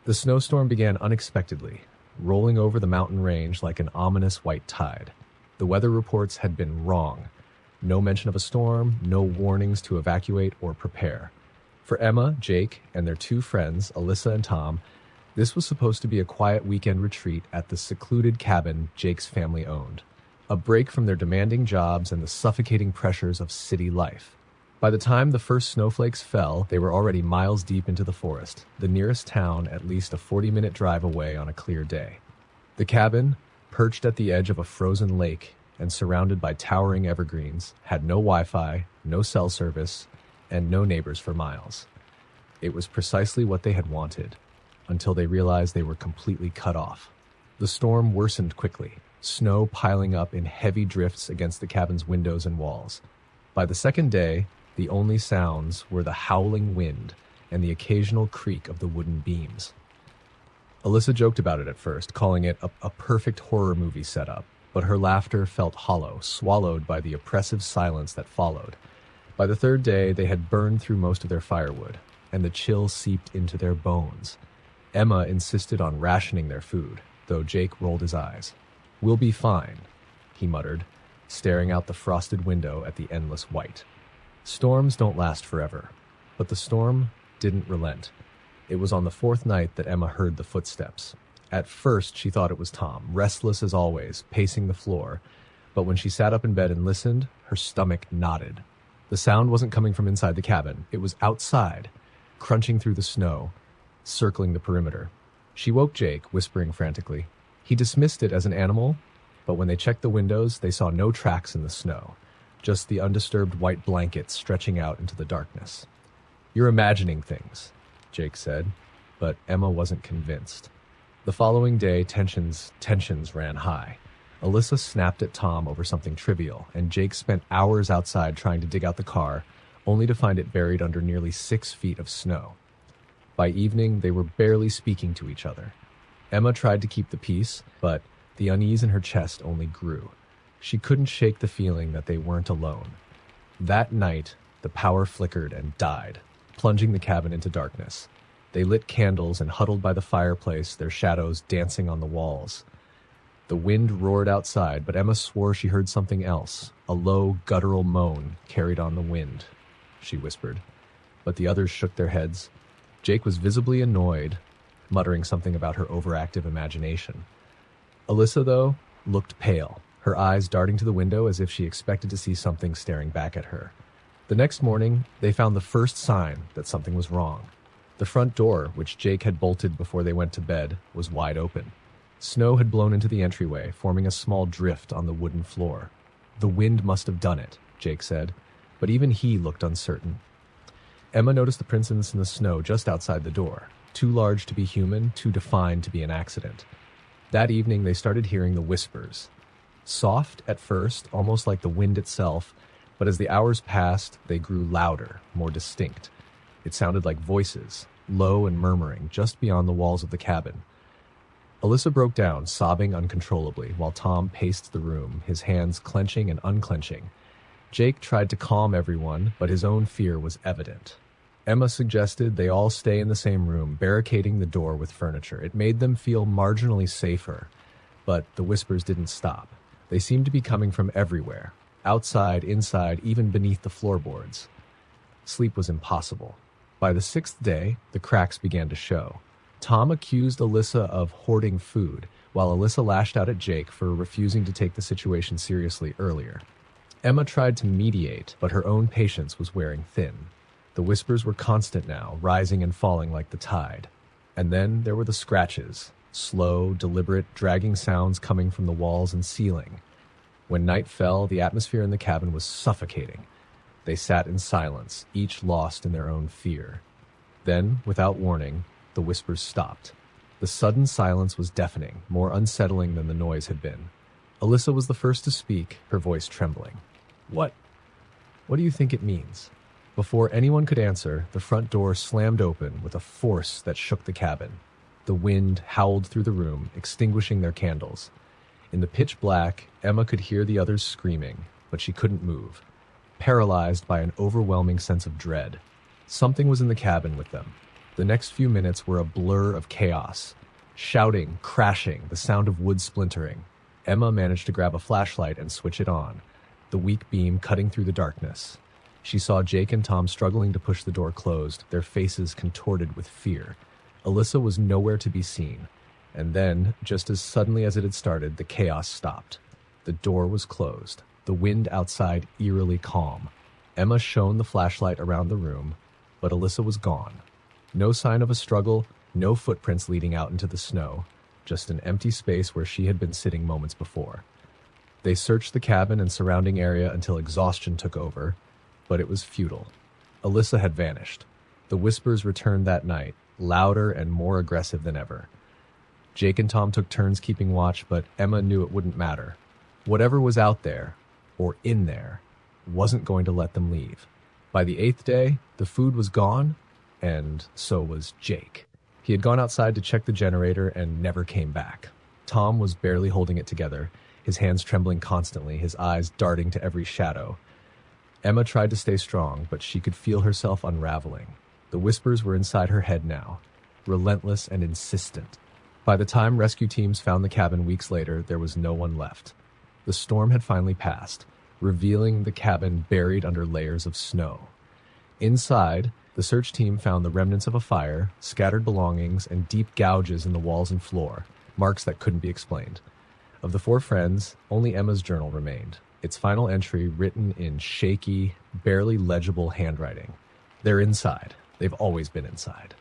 The snowstorm began unexpectedly, rolling over the mountain range like an ominous white tide. The weather reports had been wrong. No mention of a storm, no warnings to evacuate or prepare. For Emma, Jake, and their two friends, Alyssa and Tom, this was supposed to be a quiet weekend retreat at the secluded cabin Jake's family owned. A break from their demanding jobs and the suffocating pressures of city life. By the time the first snowflakes fell, they were already miles deep into the forest, the nearest town at least a 40-minute drive away on a clear day. The cabin, perched at the edge of a frozen lake and surrounded by towering evergreens, had no Wi-Fi, no cell service, and no neighbors for miles. It was precisely what they had wanted, until they realized they were completely cut off. The storm worsened quickly, snow piling up in heavy drifts against the cabin's windows and walls. By the second day, the only sounds were the howling wind and the occasional creak of the wooden beams. Alyssa joked about it at first, calling it a perfect horror movie setup, but her laughter felt hollow, swallowed by the oppressive silence that followed. By the third day, they had burned through most of their firewood, and the chill seeped into their bones. Emma insisted on rationing their food, though Jake rolled his eyes. "We'll be fine," he muttered, staring out the frosted window at the endless white. Storms don't last forever, but the storm didn't relent. It was on the fourth night that Emma heard the footsteps. At first, she thought it was Tom, restless as always, pacing the floor, but when she sat up in bed and listened, her stomach knotted. The sound wasn't coming from inside the cabin. It was outside, crunching through the snow, circling the perimeter. She woke Jake, whispering frantically. He dismissed it as an animal, but when they checked the windows, they saw no tracks in the snow, just the undisturbed white blanket stretching out into the darkness. "You're imagining things," Jake said, but Emma wasn't convinced. The following day, tensions ran high. Alyssa snapped at Tom over something trivial, and Jake spent hours outside trying to dig out the car, only to find it buried under nearly 6 feet of snow. By evening, they were barely speaking to each other. Emma tried to keep the peace, but the unease in her chest only grew. She couldn't shake the feeling that they weren't alone. That night, the power flickered and died, plunging the cabin into darkness. They lit candles and huddled by the fireplace, their shadows dancing on the walls. The wind roared outside, but Emma swore she heard something else, a low, guttural moan carried on the wind, she whispered. But the others shook their heads. Jake was visibly annoyed, muttering something about her overactive imagination. Alyssa, though, looked pale, her eyes darting to the window as if she expected to see something staring back at her. The next morning, they found the first sign that something was wrong. The front door, which Jake had bolted before they went to bed, was wide open. Snow had blown into the entryway, forming a small drift on the wooden floor. The wind must have done it, Jake said, but even he looked uncertain. Emma noticed the prints in the snow just outside the door, too large to be human, too defined to be an accident. That evening, they started hearing the whispers. Soft at first, almost like the wind itself, but as the hours passed, they grew louder, more distinct. It sounded like voices, low and murmuring, just beyond the walls of the cabin. Alyssa broke down, sobbing uncontrollably, while Tom paced the room, his hands clenching and unclenching. Jake tried to calm everyone, but his own fear was evident. Emma suggested they all stay in the same room, barricading the door with furniture. It made them feel marginally safer, but the whispers didn't stop. They seemed to be coming from everywhere, outside, inside, even beneath the floorboards. Sleep was impossible. By the 6th day, the cracks began to show. Tom accused Alyssa of hoarding food, while Alyssa lashed out at Jake for refusing to take the situation seriously earlier. Emma tried to mediate, but her own patience was wearing thin. The whispers were constant now, rising and falling like the tide. And then there were the scratches, slow, deliberate, dragging sounds coming from the walls and ceiling. When night fell, the atmosphere in the cabin was suffocating. They sat in silence, each lost in their own fear. Then, without warning, the whispers stopped. The sudden silence was deafening, more unsettling than the noise had been. Alyssa was the first to speak, her voice trembling. What do you think it means?" Before anyone could answer, the front door slammed open with a force that shook the cabin. The wind howled through the room, extinguishing their candles. In the pitch black, Emma could hear the others screaming, but she couldn't move, paralyzed by an overwhelming sense of dread. Something was in the cabin with them. The next few minutes were a blur of chaos. Shouting, crashing, the sound of wood splintering. Emma managed to grab a flashlight and switch it on, the weak beam cutting through the darkness. She saw Jake and Tom struggling to push the door closed, their faces contorted with fear. Alyssa was nowhere to be seen. And then, just as suddenly as it had started, the chaos stopped. The door was closed, the wind outside eerily calm. Emma shone the flashlight around the room, but Alyssa was gone. No sign of a struggle, no footprints leading out into the snow, just an empty space where she had been sitting moments before. They searched the cabin and surrounding area until exhaustion took over, but it was futile. Alyssa had vanished. The whispers returned that night, louder and more aggressive than ever. Jake and Tom took turns keeping watch, but Emma knew it wouldn't matter. Whatever was out there, or in there, wasn't going to let them leave. By the 8th day, the food was gone, and so was Jake. He had gone outside to check the generator and never came back. Tom was barely holding it together, his hands trembling constantly, his eyes darting to every shadow. Emma tried to stay strong, but she could feel herself unraveling. The whispers were inside her head now, relentless and insistent. By the time rescue teams found the cabin weeks later, there was no one left. The storm had finally passed, revealing the cabin buried under layers of snow. Inside, the search team found the remnants of a fire, scattered belongings, and deep gouges in the walls and floor, marks that couldn't be explained. Of the 4 friends, only Emma's journal remained, its final entry written in shaky, barely legible handwriting. They're inside. They've always been inside.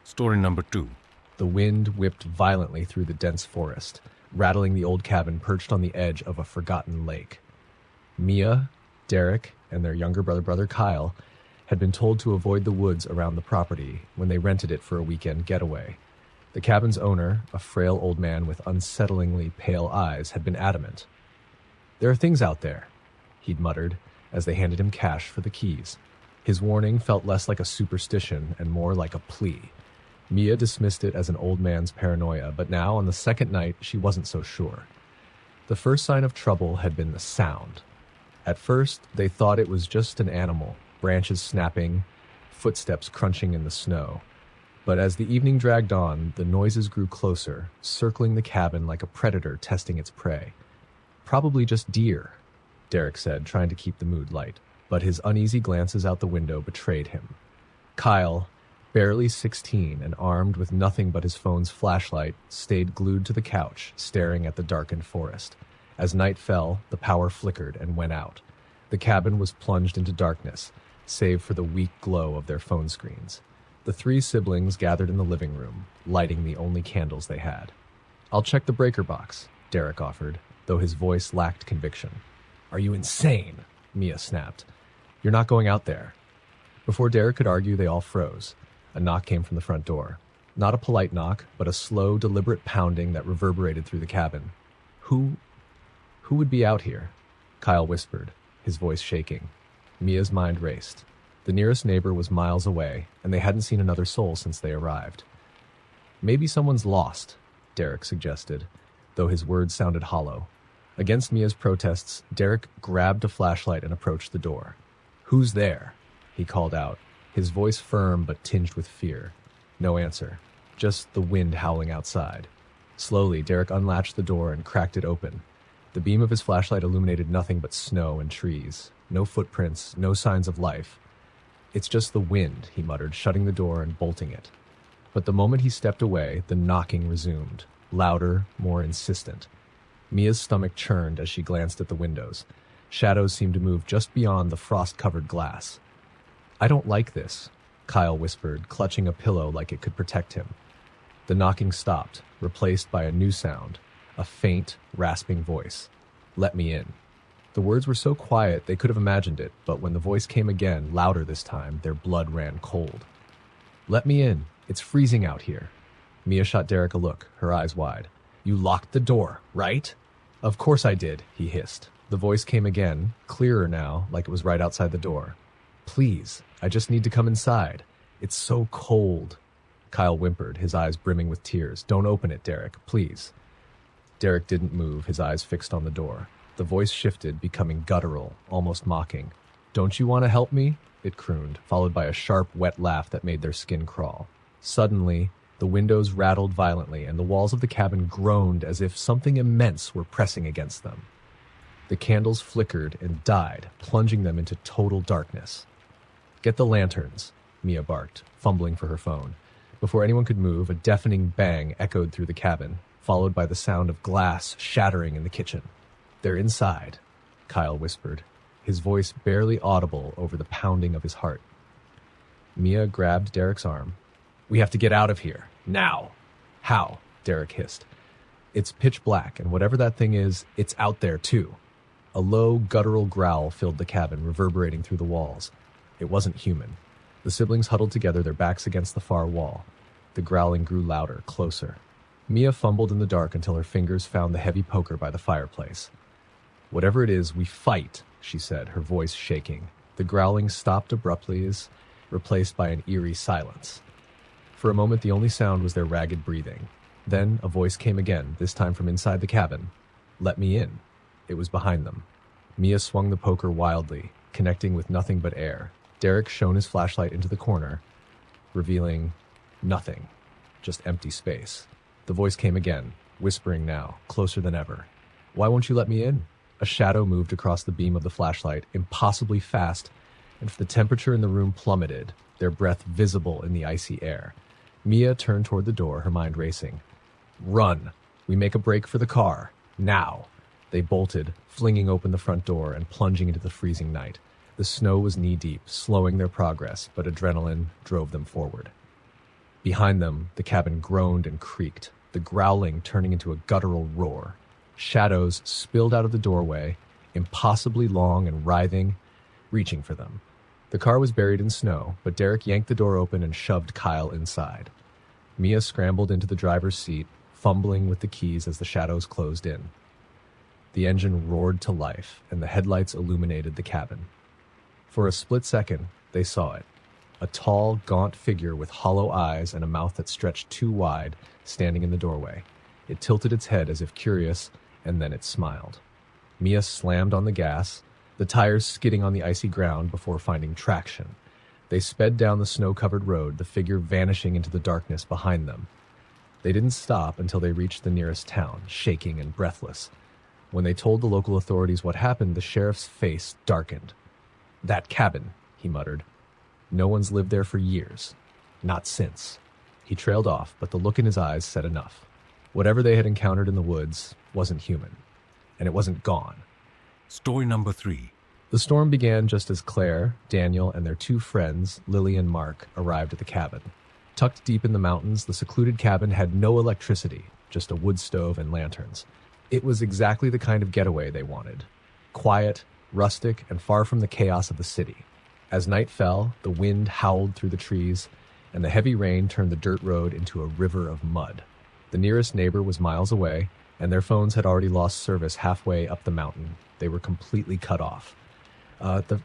Story number 2. The wind whipped violently through the dense forest, rattling the old cabin perched on the edge of a forgotten lake. Mia, Derek, and their younger brother Kyle had been told to avoid the woods around the property when they rented it for a weekend getaway. The cabin's owner, a frail old man with unsettlingly pale eyes, had been adamant. "There are things out there," he'd muttered as they handed him cash for the keys. His warning felt less like a superstition and more like a plea. Mia dismissed it as an old man's paranoia, but now, on the second night, she wasn't so sure. The first sign of trouble had been the sound. At first, they thought it was just an animal, branches snapping, footsteps crunching in the snow. But as the evening dragged on, the noises grew closer, circling the cabin like a predator testing its prey. "Probably just deer," Derek said, trying to keep the mood light, but his uneasy glances out the window betrayed him. Kyle, barely 16 and armed with nothing but his phone's flashlight, stayed glued to the couch, staring at the darkened forest. As night fell, the power flickered and went out. The cabin was plunged into darkness, save for the weak glow of their phone screens. The 3 siblings gathered in the living room, lighting the only candles they had. "I'll check the breaker box," Derek offered, though his voice lacked conviction. "Are you insane?" Mia snapped. "You're not going out there." Before Derek could argue, they all froze. A knock came from the front door. Not a polite knock, but a slow, deliberate pounding that reverberated through the cabin. Who would be out here?" Kyle whispered, his voice shaking. Mia's mind raced. The nearest neighbor was miles away, and they hadn't seen another soul since they arrived. "Maybe someone's lost," Derek suggested, though his words sounded hollow. Against Mia's protests, Derek grabbed a flashlight and approached the door. "Who's there?" he called out, his voice firm but tinged with fear. No answer, just the wind howling outside. Slowly, Derek unlatched the door and cracked it open. The beam of his flashlight illuminated nothing but snow and trees. No footprints, no signs of life. "It's just the wind," he muttered, shutting the door and bolting it. But the moment he stepped away, the knocking resumed, louder, more insistent. Mia's stomach churned as she glanced at the windows. Shadows seemed to move just beyond the frost-covered glass. "I don't like this," Kyle whispered, clutching a pillow like it could protect him. The knocking stopped, replaced by a new sound, a faint, rasping voice. "Let me in." The words were so quiet they could have imagined it, but when the voice came again, louder this time, their blood ran cold. "Let me in. It's freezing out here." Mia shot Derek a look, her eyes wide. "You locked the door, right?" "Of course I did," he hissed. The voice came again, clearer now, like it was right outside the door. "Please, I just need to come inside. It's so cold." Kyle whimpered, his eyes brimming with tears. "Don't open it, Derek, please." Derek didn't move, his eyes fixed on the door. The voice shifted, becoming guttural, almost mocking. "Don't you want to help me?" it crooned, followed by a sharp, wet laugh that made their skin crawl. Suddenly, the windows rattled violently and the walls of the cabin groaned as if something immense were pressing against them. The candles flickered and died, plunging them into total darkness. "Get the lanterns," Mia barked, fumbling for her phone. Before anyone could move, a deafening bang echoed through the cabin, followed by the sound of glass shattering in the kitchen. "They're inside," Kyle whispered, his voice barely audible over the pounding of his heart. Mia grabbed Derek's arm. "We have to get out of here. Now!" "How?" Derek hissed. "It's pitch black, and whatever that thing is, it's out there too." A low, guttural growl filled the cabin, reverberating through the walls. It wasn't human. The siblings huddled together, their backs against the far wall. The growling grew louder, closer. Mia fumbled in the dark until her fingers found the heavy poker by the fireplace. "Whatever it is, we fight," she said, her voice shaking. The growling stopped abruptly, replaced by an eerie silence. For a moment, the only sound was their ragged breathing. Then a voice came again, this time from inside the cabin. "Let me in." It was behind them. Mia swung the poker wildly, connecting with nothing but air. Derek shone his flashlight into the corner, revealing nothing, just empty space. The voice came again, whispering now, closer than ever. "Why won't you let me in?" A shadow moved across the beam of the flashlight, impossibly fast, and the temperature in the room plummeted, their breath visible in the icy air. Mia turned toward the door, her mind racing. "Run! We make a break for the car. Now!" They bolted, flinging open the front door and plunging into the freezing night. The snow was knee-deep, slowing their progress, but adrenaline drove them forward. Behind them, the cabin groaned and creaked, the growling turning into a guttural roar. Shadows spilled out of the doorway, impossibly long and writhing, reaching for them. The car was buried in snow, but Derek yanked the door open and shoved Kyle inside. Mia scrambled into the driver's seat, fumbling with the keys as the shadows closed in. The engine roared to life, and the headlights illuminated the cabin. For a split second, they saw it. A tall, gaunt figure with hollow eyes and a mouth that stretched too wide, standing in the doorway. It tilted its head as if curious, and then it smiled. Mia slammed on the gas, the tires skidding on the icy ground before finding traction. They sped down the snow-covered road, the figure vanishing into the darkness behind them. They didn't stop until they reached the nearest town, shaking and breathless. When they told the local authorities what happened, the sheriff's face darkened. "That cabin," he muttered. "No one's lived there for years. Not since." He trailed off, but the look in his eyes said enough. Whatever they had encountered in the woods wasn't human, and it wasn't gone. Story number 3. The storm began just as Claire, Daniel, and their two friends, Lily and Mark, arrived at the cabin. Tucked deep in the mountains, the secluded cabin had no electricity, just a wood stove and lanterns. It was exactly the kind of getaway they wanted. Quiet, rustic, and far from the chaos of the city. As night fell, the wind howled through the trees, and the heavy rain turned the dirt road into a river of mud. The nearest neighbor was miles away, and their phones had already lost service halfway up the mountain. They were completely cut off.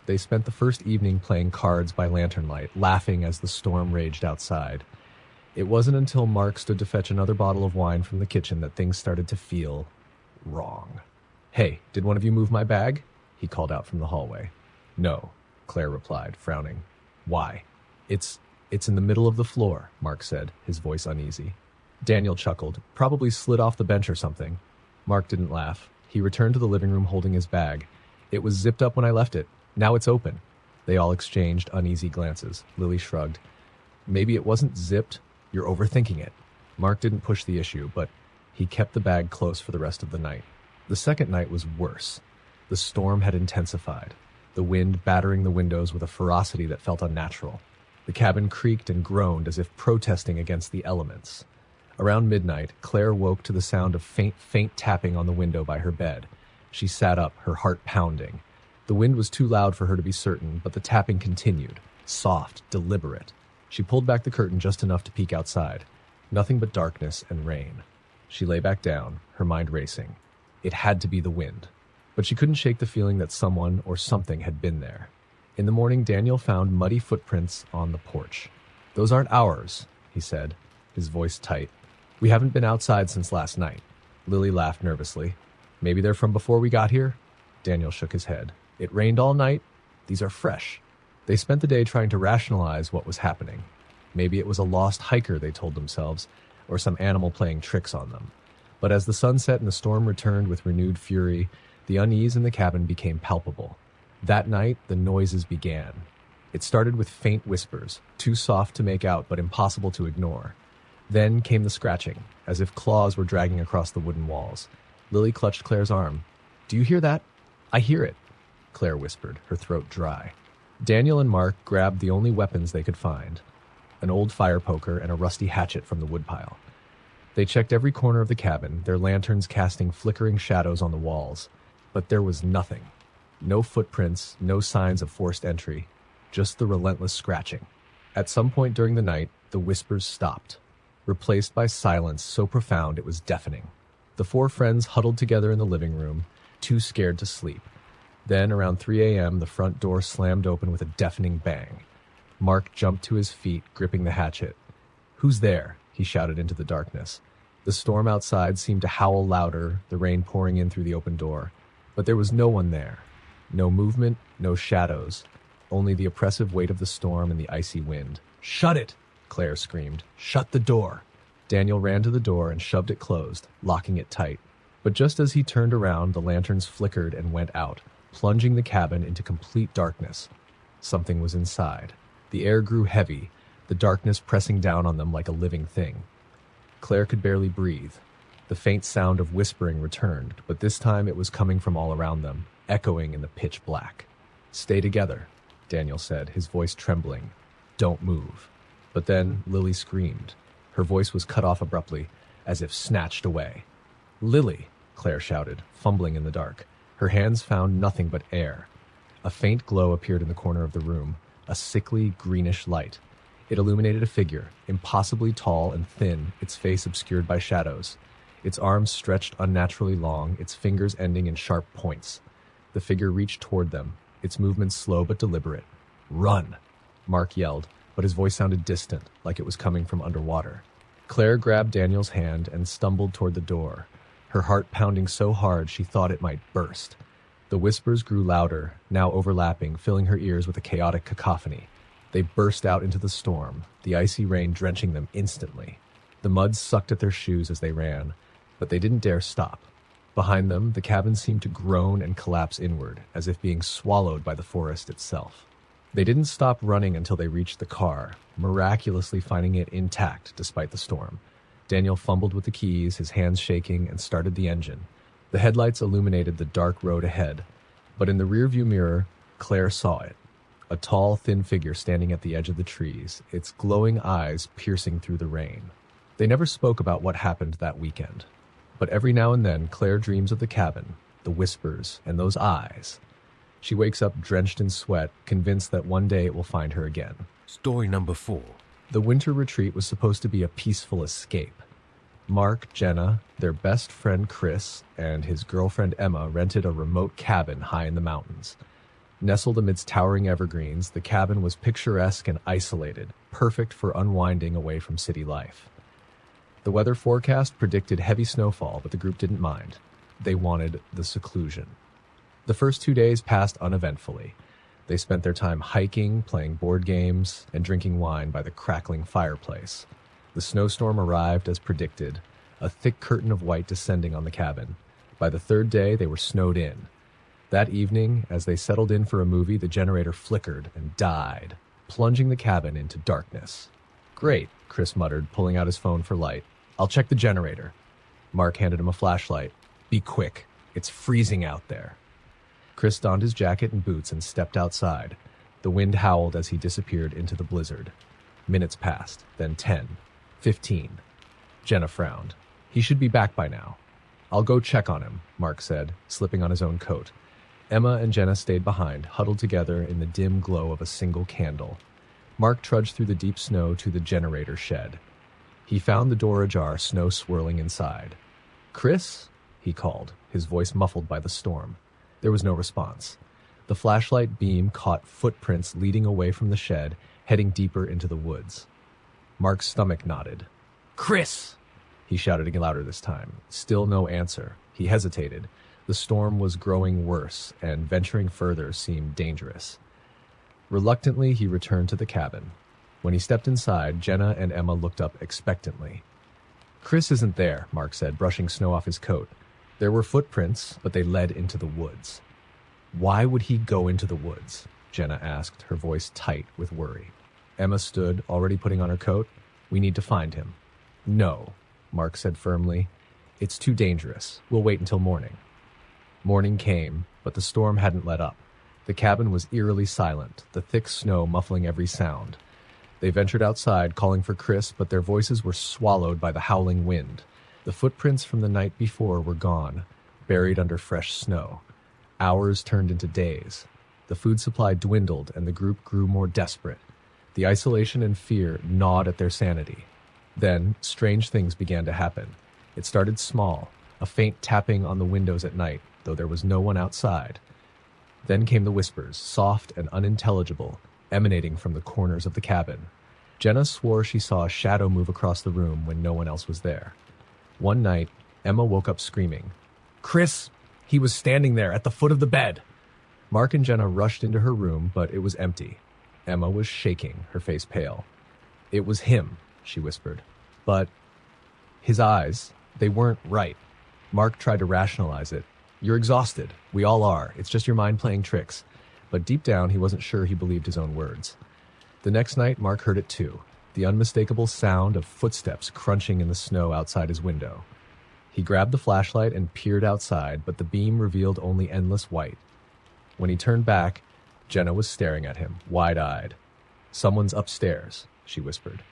They spent the first evening playing cards by lantern light, laughing as the storm raged outside. It wasn't until Mark stood to fetch another bottle of wine from the kitchen that things started to feel wrong. "Hey, did one of you move my bag?" he called out from the hallway. "No," Claire replied, frowning. "Why?" It's in the middle of the floor," Mark said, his voice uneasy. Daniel chuckled. "Probably slid off the bench or something." Mark didn't laugh. He returned to the living room holding his bag. "It was zipped up when I left it. Now it's open." They all exchanged uneasy glances. Lily shrugged. "Maybe it wasn't zipped. You're overthinking it." Mark didn't push the issue, but he kept the bag close for the rest of the night. The second night was worse. The storm had intensified, the wind battering the windows with a ferocity that felt unnatural. The cabin creaked and groaned as if protesting against the elements. Around midnight, Claire woke to the sound of faint tapping on the window by her bed. She sat up, her heart pounding. The wind was too loud for her to be certain, but the tapping continued, soft, deliberate. She pulled back the curtain just enough to peek outside. Nothing but darkness and rain. She lay back down, her mind racing. It had to be the wind. But she couldn't shake the feeling that someone or something had been there. In the morning, Daniel found muddy footprints on the porch. "Those aren't ours," he said, his voice tight. "We haven't been outside since last night." Lily laughed nervously. "Maybe they're from before we got here?" Daniel shook his head. "It rained all night. These are fresh." They spent the day trying to rationalize what was happening. Maybe it was a lost hiker, they told themselves, or some animal playing tricks on them. But as the sun set and the storm returned with renewed fury, the unease in the cabin became palpable. That night, the noises began. It started with faint whispers, too soft to make out but impossible to ignore. Then came the scratching, as if claws were dragging across the wooden walls. Lily clutched Claire's arm. "Do you hear that?" "I hear it," Claire whispered, her throat dry. Daniel and Mark grabbed the only weapons they could find, an old fire poker and a rusty hatchet from the woodpile. They checked every corner of the cabin, their lanterns casting flickering shadows on the walls. But there was nothing. No footprints, no signs of forced entry, just the relentless scratching. At some point during the night, the whispers stopped, replaced by silence so profound it was deafening. The four friends huddled together in the living room, too scared to sleep. Then, around 3 a.m., the front door slammed open with a deafening bang. Mark jumped to his feet, gripping the hatchet. "Who's there?" he shouted into the darkness. The storm outside seemed to howl louder, the rain pouring in through the open door. But there was no one there. No movement, no shadows, only the oppressive weight of the storm and the icy wind. "Shut it!" Claire screamed. "Shut the door!" Daniel ran to the door and shoved it closed, locking it tight. But just as he turned around, the lanterns flickered and went out, plunging the cabin into complete darkness. Something was inside. The air grew heavy, the darkness pressing down on them like a living thing. Claire could barely breathe. The faint sound of whispering returned, but this time it was coming from all around them, echoing in the pitch black. "Stay together," Daniel said, his voice trembling. "Don't move." But then Lily screamed. Her voice was cut off abruptly, as if snatched away. "Lily!" Claire shouted, fumbling in the dark. Her hands found nothing but air. A faint glow appeared in the corner of the room, a sickly, greenish light. It illuminated a figure, impossibly tall and thin, its face obscured by shadows. Its arms stretched unnaturally long, its fingers ending in sharp points. The figure reached toward them, its movements slow but deliberate. "Run!" Mark yelled, but his voice sounded distant, like it was coming from underwater. Claire grabbed Daniel's hand and stumbled toward the door, her heart pounding so hard she thought it might burst. The whispers grew louder, now overlapping, filling her ears with a chaotic cacophony. They burst out into the storm, the icy rain drenching them instantly. The mud sucked at their shoes as they ran, but they didn't dare stop. Behind them, the cabin seemed to groan and collapse inward, as if being swallowed by the forest itself. They didn't stop running until they reached the car, miraculously finding it intact despite the storm. Daniel fumbled with the keys, his hands shaking, and started the engine. The headlights illuminated the dark road ahead, but in the rearview mirror, Claire saw it. A tall, thin figure standing at the edge of the trees, its glowing eyes piercing through the rain. They never spoke about what happened that weekend, but every now and then Claire dreams of the cabin, the whispers, and those eyes. She wakes up drenched in sweat, convinced that one day it will find her again. Story number 4. The winter retreat was supposed to be a peaceful escape. Mark, Jenna, their best friend Chris, and his girlfriend Emma rented a remote cabin high in the mountains. Nestled amidst towering evergreens, the cabin was picturesque and isolated, perfect for unwinding away from city life. The weather forecast predicted heavy snowfall, but the group didn't mind. They wanted the seclusion. The first 2 days passed uneventfully. They spent their time hiking, playing board games, and drinking wine by the crackling fireplace. The snowstorm arrived as predicted, a thick curtain of white descending on the cabin. By the third day, they were snowed in. That evening, as they settled in for a movie, the generator flickered and died, plunging the cabin into darkness. "Great," Chris muttered, pulling out his phone for light. "I'll check the generator." Mark handed him a flashlight. "Be quick. It's freezing out there." Chris donned his jacket and boots and stepped outside. The wind howled as he disappeared into the blizzard. Minutes passed, then 10, 15. Jenna frowned. "He should be back by now." "I'll go check on him," Mark said, slipping on his own coat. Emma and Jenna stayed behind, huddled together in the dim glow of a single candle. Mark trudged through the deep snow to the generator shed. He found the door ajar, snow swirling inside. "Chris?" he called, his voice muffled by the storm. There was no response. The flashlight beam caught footprints leading away from the shed, heading deeper into the woods. Mark's stomach knotted. "Chris!" he shouted again louder this time. Still no answer. He hesitated. The storm was growing worse, and venturing further seemed dangerous. Reluctantly, he returned to the cabin. When he stepped inside, Jenna and Emma looked up expectantly. "Chris isn't there," Mark said, brushing snow off his coat. There were footprints, but they led into the woods. "Why would he go into the woods?" Jenna asked, her voice tight with worry. Emma stood, already putting on her coat. "We need to find him." "No," Mark said firmly. "It's too dangerous. We'll wait until morning." Morning came, but the storm hadn't let up. The cabin was eerily silent, the thick snow muffling every sound. They ventured outside, calling for Chris, but their voices were swallowed by the howling wind. The footprints from the night before were gone, buried under fresh snow. Hours turned into days. The food supply dwindled, and the group grew more desperate. The isolation and fear gnawed at their sanity. Then, strange things began to happen. It started small, a faint tapping on the windows at night, though there was no one outside. Then came the whispers, soft and unintelligible, emanating from the corners of the cabin. Jenna swore she saw a shadow move across the room when no one else was there. One night, Emma woke up screaming, "Chris! He was standing there at the foot of the bed!" Mark and Jenna rushed into her room, but it was empty. Emma was shaking, her face pale. "It was him," she whispered. "But his eyes, they weren't right." Mark tried to rationalize it. "You're exhausted. We all are. It's just your mind playing tricks." But deep down, he wasn't sure he believed his own words. The next night, Mark heard it too, the unmistakable sound of footsteps crunching in the snow outside his window. He grabbed the flashlight and peered outside, but the beam revealed only endless white. When he turned back, Jenna was staring at him, wide-eyed. "Someone's upstairs," she whispered.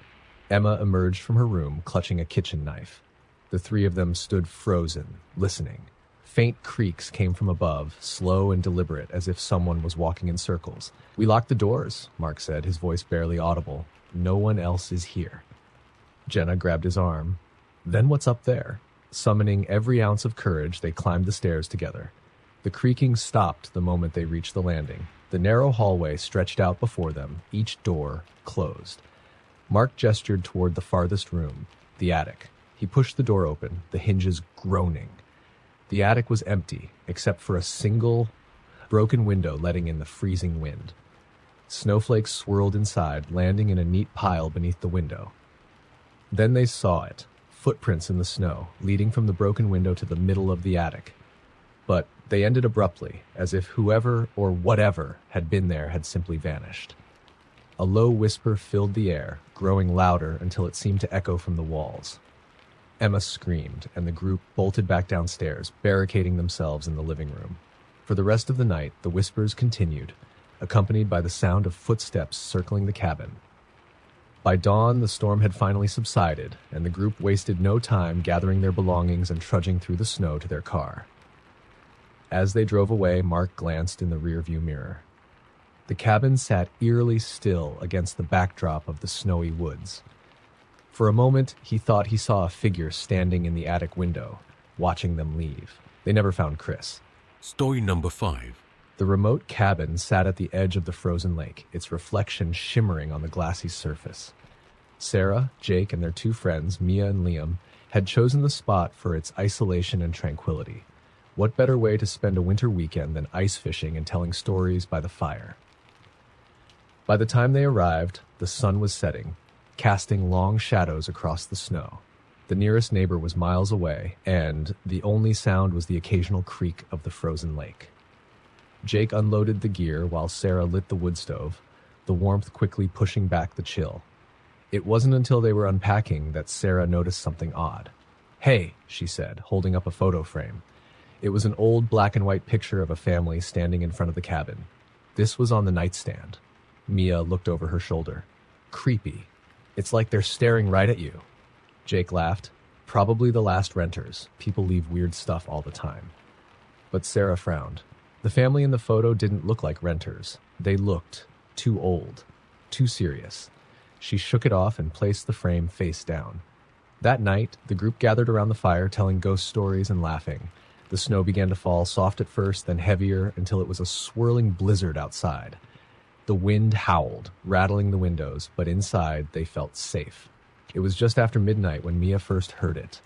Emma emerged from her room, clutching a kitchen knife. The three of them stood frozen, listening. Faint creaks came from above, slow and deliberate, as if someone was walking in circles. "We locked the doors," Mark said, his voice barely audible. "No one else is here." Jenna grabbed his arm. "Then what's up there?" Summoning every ounce of courage, they climbed the stairs together. The creaking stopped the moment they reached the landing. The narrow hallway stretched out before them, each door closed. Mark gestured toward the farthest room, the attic. He pushed the door open, the hinges groaning. The attic was empty, except for a single broken window letting in the freezing wind. Snowflakes swirled inside, landing in a neat pile beneath the window. Then they saw it, footprints in the snow, leading from the broken window to the middle of the attic. But they ended abruptly, as if whoever or whatever had been there had simply vanished. A low whisper filled the air, growing louder until it seemed to echo from the walls. Emma screamed, and the group bolted back downstairs, barricading themselves in the living room. For the rest of the night, the whispers continued, accompanied by the sound of footsteps circling the cabin. By dawn, the storm had finally subsided, and the group wasted no time gathering their belongings and trudging through the snow to their car. As they drove away, Mark glanced in the rearview mirror. The cabin sat eerily still against the backdrop of the snowy woods. For a moment, he thought he saw a figure standing in the attic window, watching them leave. They never found Chris. Story number 5. The remote cabin sat at the edge of the frozen lake, its reflection shimmering on the glassy surface. Sarah, Jake, and their two friends, Mia and Liam, had chosen the spot for its isolation and tranquility. What better way to spend a winter weekend than ice fishing and telling stories by the fire? By the time they arrived, the sun was setting, casting long shadows across the snow. The nearest neighbor was miles away, and the only sound was the occasional creak of the frozen lake. Jake unloaded the gear while Sarah lit the wood stove, the warmth quickly pushing back the chill. It wasn't until they were unpacking that Sarah noticed something odd. "Hey," she said, holding up a photo frame. It was an old black and white picture of a family standing in front of the cabin. This was on the nightstand. Mia looked over her shoulder. "Creepy. It's like they're staring right at you." Jake laughed. "Probably the last renters. People leave weird stuff all the time." But Sarah frowned. The family in the photo didn't look like renters. They looked too old, too serious. She shook it off and placed the frame face down. That night, the group gathered around the fire telling ghost stories and laughing. The snow began to fall, soft at first, then heavier, until it was a swirling blizzard outside. The wind howled, rattling the windows, but inside they felt safe. It was just after midnight when Mia first heard it.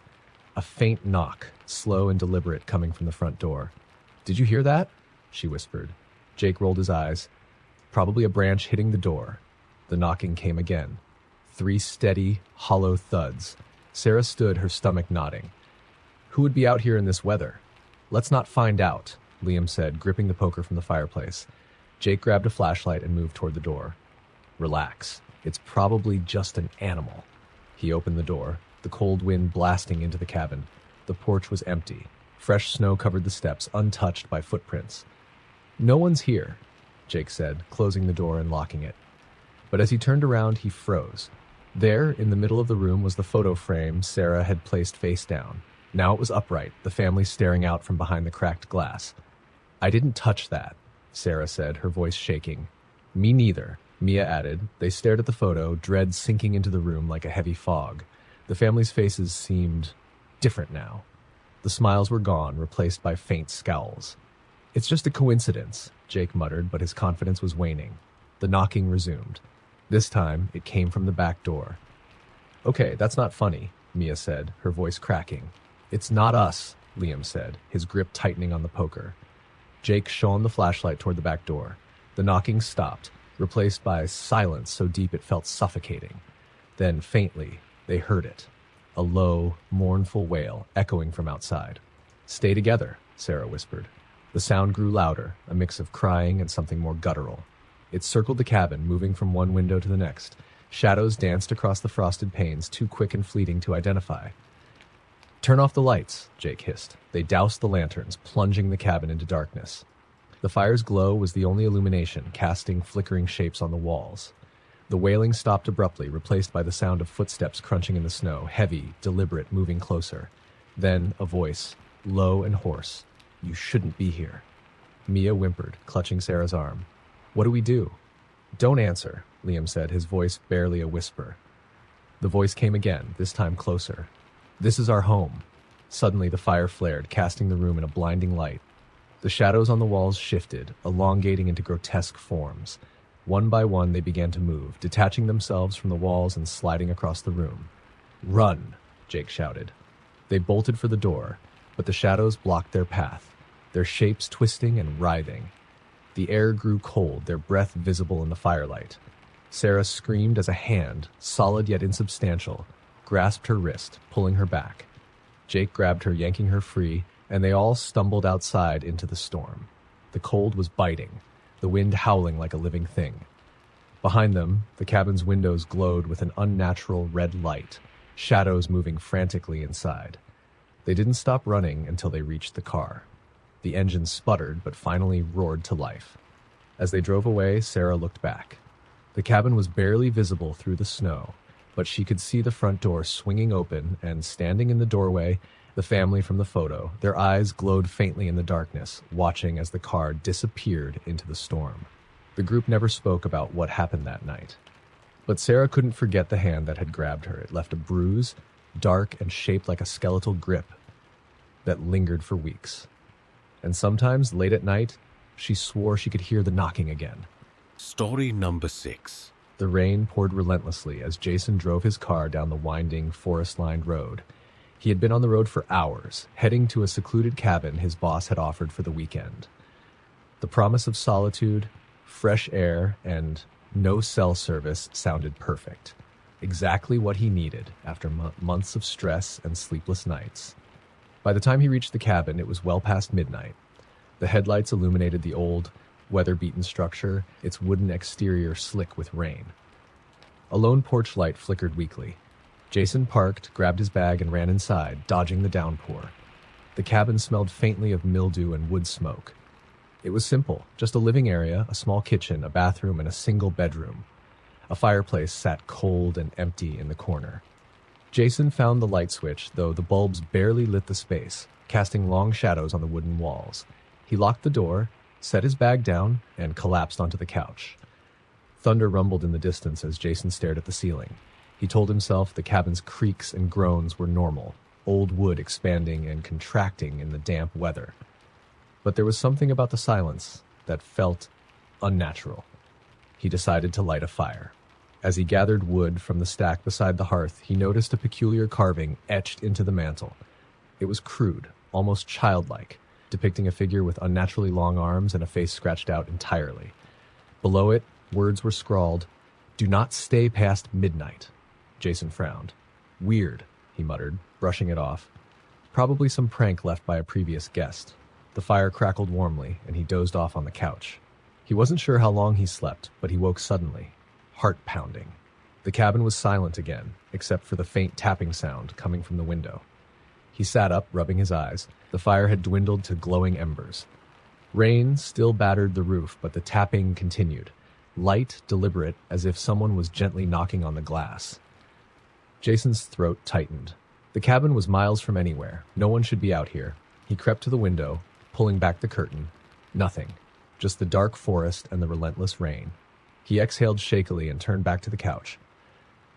A faint knock, slow and deliberate, coming from the front door. "Did you hear that?" she whispered. Jake rolled his eyes. "Probably a branch hitting the door." The knocking came again. 3 steady, hollow thuds. Sarah stood, her stomach knotting. Who would be out here in this weather? Let's not find out, Liam said, gripping the poker from the fireplace. Jake grabbed a flashlight and moved toward the door. Relax. It's probably just an animal. He opened the door, the cold wind blasting into the cabin. The porch was empty. Fresh snow covered the steps, untouched by footprints. No one's here, Jake said, closing the door and locking it. But as he turned around, he froze. There, in the middle of the room, was the photo frame Sarah had placed face down. Now it was upright, the family staring out from behind the cracked glass. I didn't touch that, Sarah said, her voice shaking. Me neither, Mia added. They stared at the photo, dread sinking into the room like a heavy fog. The family's faces seemed different now. The smiles were gone, replaced by faint scowls. It's just a coincidence, Jake muttered, but his confidence was waning. The knocking resumed. This time, it came from the back door. Okay, that's not funny, Mia said, her voice cracking. It's not us, Liam said, his grip tightening on the poker. Jake shone the flashlight toward the back door. The knocking stopped, replaced by silence so deep it felt suffocating. Then, faintly, they heard it. A low, mournful wail echoing from outside. Stay together, Sarah whispered. The sound grew louder, a mix of crying and something more guttural. It circled the cabin, moving from one window to the next. Shadows danced across the frosted panes, too quick and fleeting to identify. Turn off the lights, Jake hissed. They doused the lanterns, plunging the cabin into darkness. The fire's glow was the only illumination, casting flickering shapes on the walls. The wailing stopped abruptly, replaced by the sound of footsteps crunching in the snow, heavy, deliberate, moving closer. Then a voice, low and hoarse. You shouldn't be here. Mia whimpered, clutching Sarah's arm. What do we do? Don't answer, Liam said, his voice barely a whisper. The voice came again, this time closer. This is our home. Suddenly the fire flared, casting the room in a blinding light. The shadows on the walls shifted, elongating into grotesque forms. One by one they began to move, detaching themselves from the walls and sliding across the room. Run, Jake shouted. They bolted for the door, but the shadows blocked their path, their shapes twisting and writhing. The air grew cold, their breath visible in the firelight. Sarah screamed as a hand, solid yet insubstantial, grasped her wrist, pulling her back. Jake grabbed her, yanking her free, and they all stumbled outside into the storm. The cold was biting, the wind howling like a living thing. Behind them, the cabin's windows glowed with an unnatural red light, shadows moving frantically inside. They didn't stop running until they reached the car. The engine sputtered, but finally roared to life. As they drove away, Sarah looked back. The cabin was barely visible through the snow, but she could see the front door swinging open, and standing in the doorway, the family from the photo. Their eyes glowed faintly in the darkness, watching as the car disappeared into the storm. The group never spoke about what happened that night. But Sarah couldn't forget the hand that had grabbed her. It left a bruise, dark and shaped like a skeletal grip, that lingered for weeks. And sometimes, late at night, she swore she could hear the knocking again. Story number 6. The rain poured relentlessly as Jason drove his car down the winding, forest-lined road. He had been on the road for hours, heading to a secluded cabin his boss had offered for the weekend. The promise of solitude, fresh air, and no cell service sounded perfect. Exactly what he needed after months of stress and sleepless nights. By the time he reached the cabin, it was well past midnight. The headlights illuminated the old, weather-beaten structure, its wooden exterior slick with rain. A lone porch light flickered weakly. Jason parked, grabbed his bag, and ran inside, dodging the downpour. The cabin smelled faintly of mildew and wood smoke. It was simple, just a living area, a small kitchen, a bathroom, and a single bedroom. A fireplace sat cold and empty in the corner. Jason found the light switch, though the bulbs barely lit the space, casting long shadows on the wooden walls. He locked the door, set his bag down, and collapsed onto the couch. Thunder rumbled in the distance as Jason stared at the ceiling. He told himself the cabin's creaks and groans were normal, old wood expanding and contracting in the damp weather. But there was something about the silence that felt unnatural. He decided to light a fire. As he gathered wood from the stack beside the hearth, he noticed a peculiar carving etched into the mantel. It was crude, almost childlike, depicting a figure with unnaturally long arms and a face scratched out entirely. Below it, words were scrawled, Do not stay past midnight. Jason frowned. Weird, he muttered, brushing it off. Probably some prank left by a previous guest. The fire crackled warmly, and he dozed off on the couch. He wasn't sure how long he slept, but he woke suddenly, heart pounding. The cabin was silent again, except for the faint tapping sound coming from the window. He sat up, rubbing his eyes. The fire had dwindled to glowing embers. Rain still battered the roof, but the tapping continued, light, deliberate, as if someone was gently knocking on the glass. Jason's throat tightened. The cabin was miles from anywhere. No one should be out here. He crept to the window, pulling back the curtain. Nothing. Just the dark forest and the relentless rain. He exhaled shakily and turned back to the couch.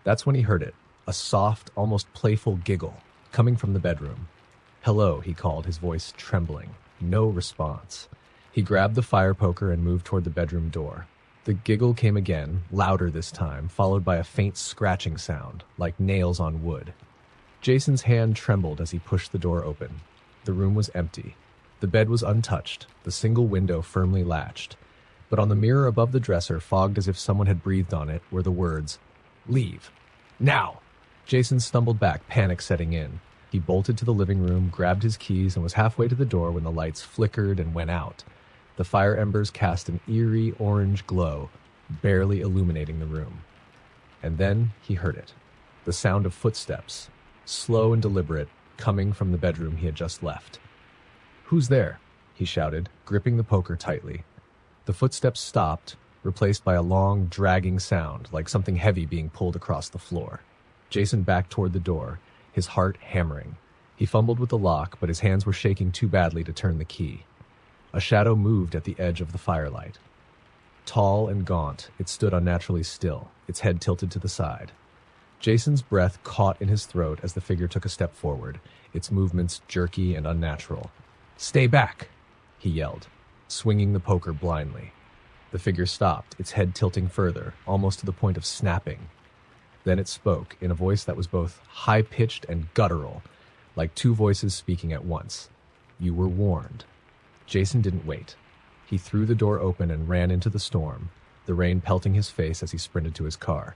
That's when he heard it, a soft, almost playful giggle, coming from the bedroom. Hello, he called, his voice trembling. No response. He grabbed the fire poker and moved toward the bedroom door. The giggle came again, louder this time, followed by a faint scratching sound, like nails on wood. Jason's hand trembled as he pushed the door open. The room was empty. The bed was untouched, the single window firmly latched. But on the mirror above the dresser, fogged as if someone had breathed on it, were the words, "Leave. Now!" Jason stumbled back, panic setting in. He bolted to the living room, grabbed his keys, and was halfway to the door when the lights flickered and went out. The fire embers cast an eerie orange glow, barely illuminating the room. And then he heard it. The sound of footsteps, slow and deliberate, coming from the bedroom he had just left. "Who's there?" he shouted, gripping the poker tightly. The footsteps stopped, replaced by a long, dragging sound, like something heavy being pulled across the floor. Jason backed toward the door, his heart hammering. He fumbled with the lock, but his hands were shaking too badly to turn the key. A shadow moved at the edge of the firelight. Tall and gaunt, it stood unnaturally still, its head tilted to the side. Jason's breath caught in his throat as the figure took a step forward, its movements jerky and unnatural. "Stay back!" he yelled, swinging the poker blindly. The figure stopped, its head tilting further, almost to the point of snapping. Then it spoke, in a voice that was both high-pitched and guttural, like two voices speaking at once. "You were warned." Jason didn't wait. He threw the door open and ran into the storm, the rain pelting his face as he sprinted to his car.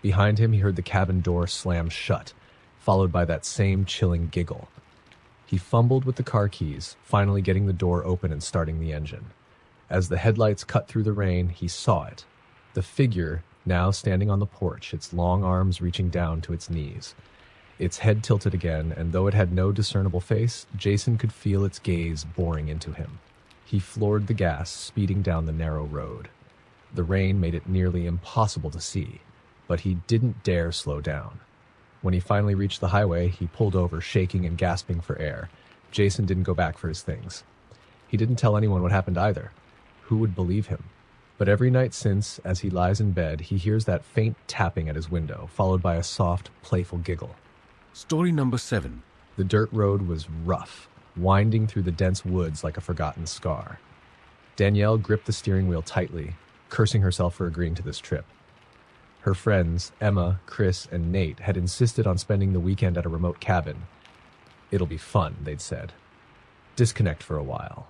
Behind him, he heard the cabin door slam shut, followed by that same chilling giggle. He fumbled with the car keys, finally getting the door open and starting the engine. As the headlights cut through the rain, he saw it. The figure, now standing on the porch, its long arms reaching down to its knees. Its head tilted again, and though it had no discernible face, Jason could feel its gaze boring into him. He floored the gas, speeding down the narrow road. The rain made it nearly impossible to see, but he didn't dare slow down. When he finally reached the highway, he pulled over, shaking and gasping for air. Jason didn't go back for his things. He didn't tell anyone what happened either. Who would believe him? But every night since, as he lies in bed, he hears that faint tapping at his window, followed by a soft, playful giggle. Story number 7. The dirt road was rough, winding through the dense woods like a forgotten scar. Danielle gripped the steering wheel tightly, cursing herself for agreeing to this trip. Her friends, Emma, Chris, and Nate, had insisted on spending the weekend at a remote cabin. "It'll be fun," they'd said. "Disconnect for a while."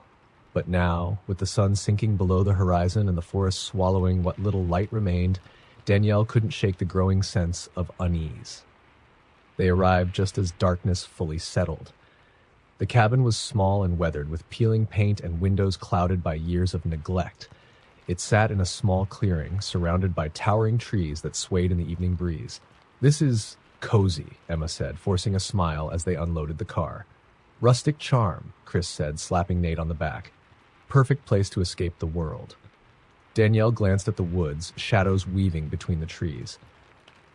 But now, with the sun sinking below the horizon and the forest swallowing what little light remained, Danielle couldn't shake the growing sense of unease. They arrived just as darkness fully settled. The cabin was small and weathered, with peeling paint and windows clouded by years of neglect. It sat in a small clearing, surrounded by towering trees that swayed in the evening breeze. "This is cozy," Emma said, forcing a smile as they unloaded the car. "Rustic charm," Chris said, slapping Nate on the back. "Perfect place to escape the world." Danielle glanced at the woods, shadows weaving between the trees.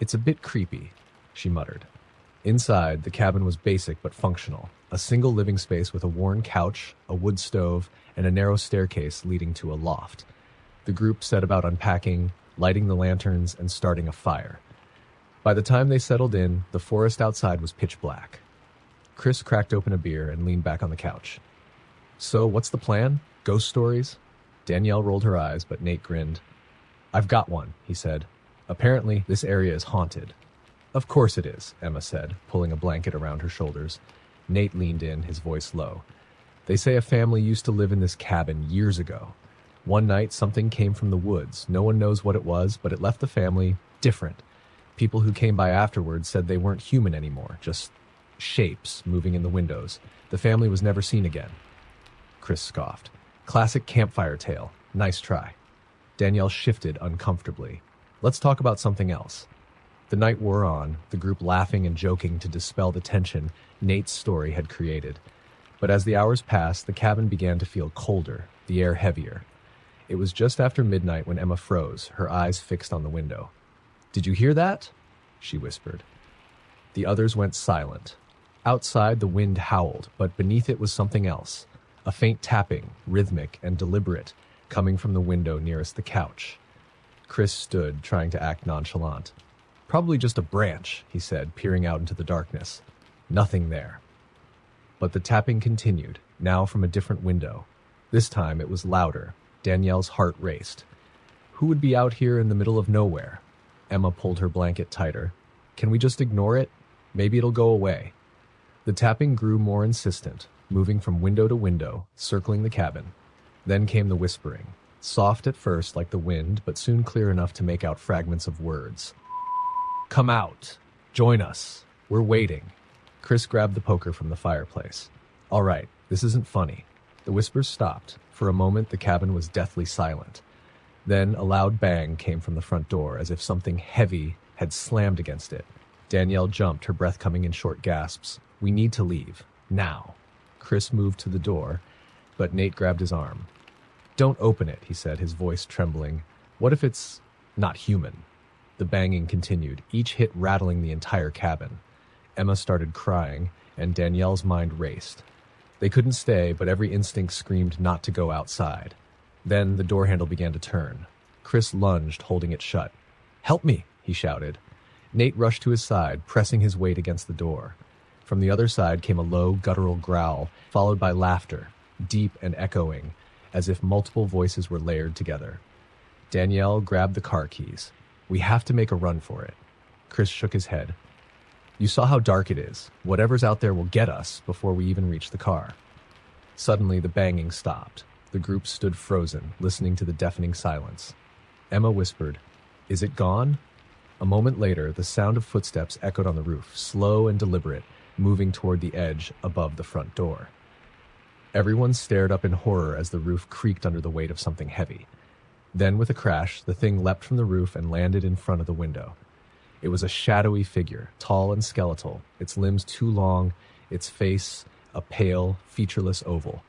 "It's a bit creepy," she muttered. Inside, the cabin was basic but functional. A single living space with a worn couch, a wood stove, and a narrow staircase leading to a loft. The group set about unpacking, lighting the lanterns, and starting a fire. By the time they settled in, the forest outside was pitch black. Chris cracked open a beer and leaned back on the couch. "So, what's the plan? Ghost stories?" Danielle rolled her eyes, but Nate grinned. "I've got one," he said. "Apparently, this area is haunted." "Of course it is," Emma said, pulling a blanket around her shoulders. Nate leaned in, his voice low. "They say a family used to live in this cabin years ago. One night, something came from the woods. No one knows what it was, but it left the family different. People who came by afterwards said they weren't human anymore, just shapes moving in the windows. The family was never seen again. Chris scoffed. Classic campfire tale. Nice try. Danielle shifted uncomfortably. Let's talk about something else. The night wore on, the group laughing and joking to dispel the tension Nate's story had created. But as the hours passed, the cabin began to feel colder, the air heavier. It was just after midnight when Emma froze, her eyes fixed on the window. "Did you hear that?" she whispered. The others went silent. Outside, the wind howled, but beneath it was something else. A faint tapping, rhythmic and deliberate, coming from the window nearest the couch. Chris stood, trying to act nonchalant. "Probably just a branch," he said, peering out into the darkness. Nothing there. But the tapping continued, now from a different window. This time it was louder. Danielle's heart raced. Who would be out here in the middle of nowhere? Emma pulled her blanket tighter. "Can we just ignore it? Maybe it'll go away." The tapping grew more insistent, moving from window to window, circling the cabin. Then came the whispering, soft at first like the wind, but soon clear enough to make out fragments of words. "Come out. Join us. We're waiting." Chris grabbed the poker from the fireplace. "All right, this isn't funny." The whispers stopped. For a moment, the cabin was deathly silent. Then a loud bang came from the front door, as if something heavy had slammed against it. Danielle jumped, her breath coming in short gasps. "We need to leave. Now." Chris moved to the door, but Nate grabbed his arm. "Don't open it," he said, his voice trembling. "What if it's not human?" The banging continued, each hit rattling the entire cabin. Emma started crying, and Danielle's mind raced. They couldn't stay, but every instinct screamed not to go outside. Then the door handle began to turn. Chris lunged, holding it shut. "Help me!" he shouted. Nate rushed to his side, pressing his weight against the door. From the other side came a low, guttural growl, followed by laughter, deep and echoing, as if multiple voices were layered together. Danielle grabbed the car keys. "We have to make a run for it." Chris shook his head. "You saw how dark it is. Whatever's out there will get us before we even reach the car." Suddenly, the banging stopped. The group stood frozen, listening to the deafening silence. Emma whispered, "Is it gone?" A moment later, the sound of footsteps echoed on the roof, slow and deliberate, moving toward the edge above the front door. Everyone stared up in horror as the roof creaked under the weight of something heavy. Then, with a crash, the thing leapt from the roof and landed in front of the window. It was a shadowy figure, tall and skeletal, its limbs too long, its face a pale, featureless oval.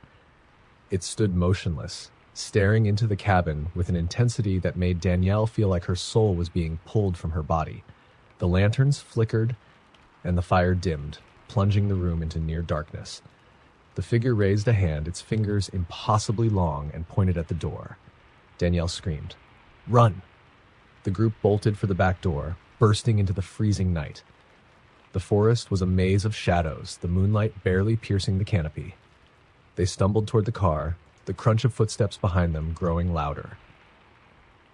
It stood motionless, staring into the cabin with an intensity that made Danielle feel like her soul was being pulled from her body. The lanterns flickered, and the fire dimmed, plunging the room into near darkness. The figure raised a hand, its fingers impossibly long, and pointed at the door. Danielle screamed, "Run!" The group bolted for the back door, bursting into the freezing night. The forest was a maze of shadows, the moonlight barely piercing the canopy. They stumbled toward the car, the crunch of footsteps behind them growing louder.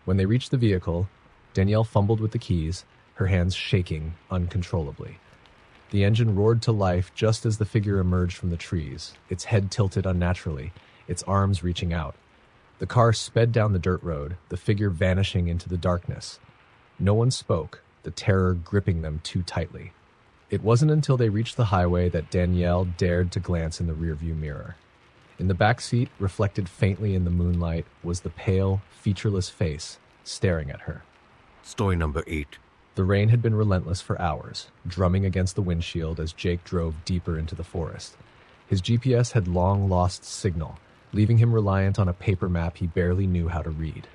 When they reached the vehicle, Danielle fumbled with the keys, her hands shaking uncontrollably. The engine roared to life just as the figure emerged from the trees, its head tilted unnaturally, its arms reaching out. The car sped down the dirt road, the figure vanishing into the darkness. No one spoke, the terror gripping them too tightly. It wasn't until they reached the highway that Danielle dared to glance in the rearview mirror. In the back seat, reflected faintly in the moonlight, was the pale, featureless face staring at her. Story number 8. The rain had been relentless for hours, drumming against the windshield as Jake drove deeper into the forest. His GPS had long lost signal, leaving him reliant on a paper map he barely knew how to read.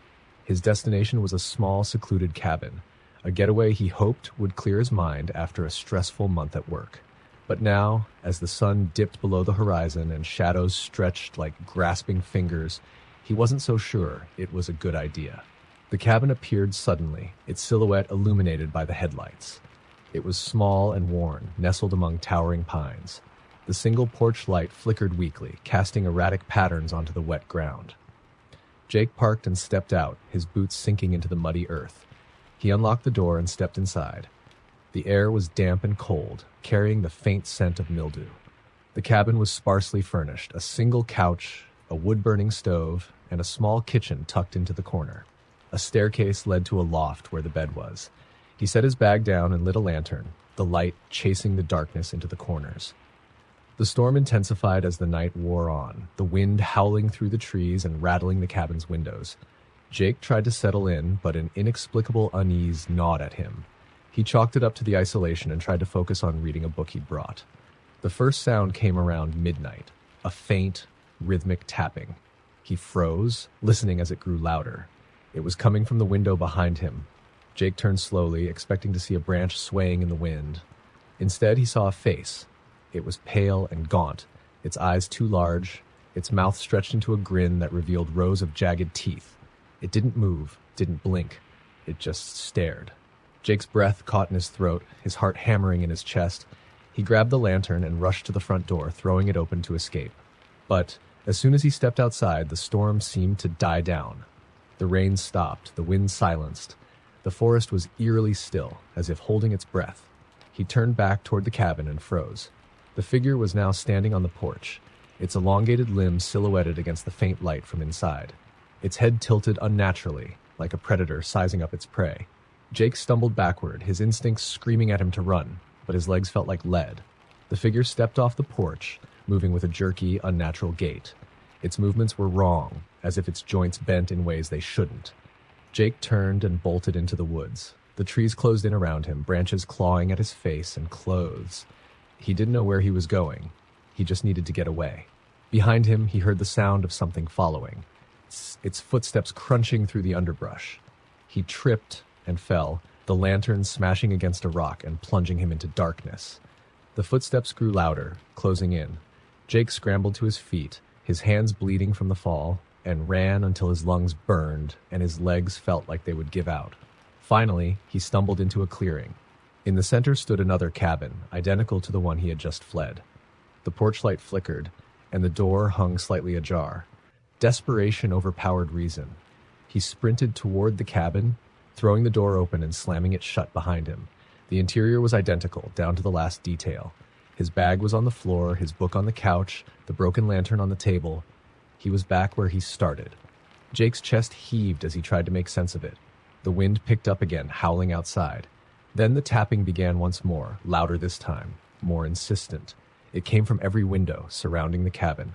His destination was a small, secluded cabin, a getaway he hoped would clear his mind after a stressful month at work. But now, as the sun dipped below the horizon and shadows stretched like grasping fingers, he wasn't so sure it was a good idea. The cabin appeared suddenly, its silhouette illuminated by the headlights. It was small and worn, nestled among towering pines. The single porch light flickered weakly, casting erratic patterns onto the wet ground. Jake parked and stepped out, his boots sinking into the muddy earth. He unlocked the door and stepped inside. The air was damp and cold, carrying the faint scent of mildew. The cabin was sparsely furnished, a single couch, a wood-burning stove, and a small kitchen tucked into the corner. A staircase led to a loft where the bed was. He set his bag down and lit a lantern, the light chasing the darkness into the corners. The storm intensified as the night wore on, the wind howling through the trees and rattling the cabin's windows. Jake tried to settle in, but an inexplicable unease gnawed at him. He chalked it up to the isolation and tried to focus on reading a book he'd brought. The first sound came around midnight, a faint, rhythmic tapping. He froze, listening as it grew louder. It was coming from the window behind him. Jake turned slowly, expecting to see a branch swaying in the wind. Instead, he saw a face. It was pale and gaunt, its eyes too large, its mouth stretched into a grin that revealed rows of jagged teeth. It didn't move, didn't blink. It just stared. Jake's breath caught in his throat, his heart hammering in his chest. He grabbed the lantern and rushed to the front door, throwing it open to escape. But as soon as he stepped outside, the storm seemed to die down. The rain stopped, the wind silenced. The forest was eerily still, as if holding its breath. He turned back toward the cabin and froze. The figure was now standing on the porch, its elongated limbs silhouetted against the faint light from inside. Its head tilted unnaturally, like a predator sizing up its prey. Jake stumbled backward, his instincts screaming at him to run, but his legs felt like lead. The figure stepped off the porch, moving with a jerky, unnatural gait. Its movements were wrong, as if its joints bent in ways they shouldn't. Jake turned and bolted into the woods. The trees closed in around him, branches clawing at his face and clothes. He didn't know where he was going. He just needed to get away. Behind him, he heard the sound of something following, its footsteps crunching through the underbrush. He tripped and fell, the lantern smashing against a rock and plunging him into darkness. The footsteps grew louder, closing in. Jake scrambled to his feet, his hands bleeding from the fall, and ran until his lungs burned and his legs felt like they would give out. Finally, he stumbled into a clearing. In the center stood another cabin, identical to the one he had just fled. The porch light flickered, and the door hung slightly ajar. Desperation overpowered reason. He sprinted toward the cabin, throwing the door open and slamming it shut behind him. The interior was identical, down to the last detail. His bag was on the floor, his book on the couch, the broken lantern on the table. He was back where he started. Jake's chest heaved as he tried to make sense of it. The wind picked up again, howling outside. Then the tapping began once more, louder this time, more insistent. It came from every window surrounding the cabin.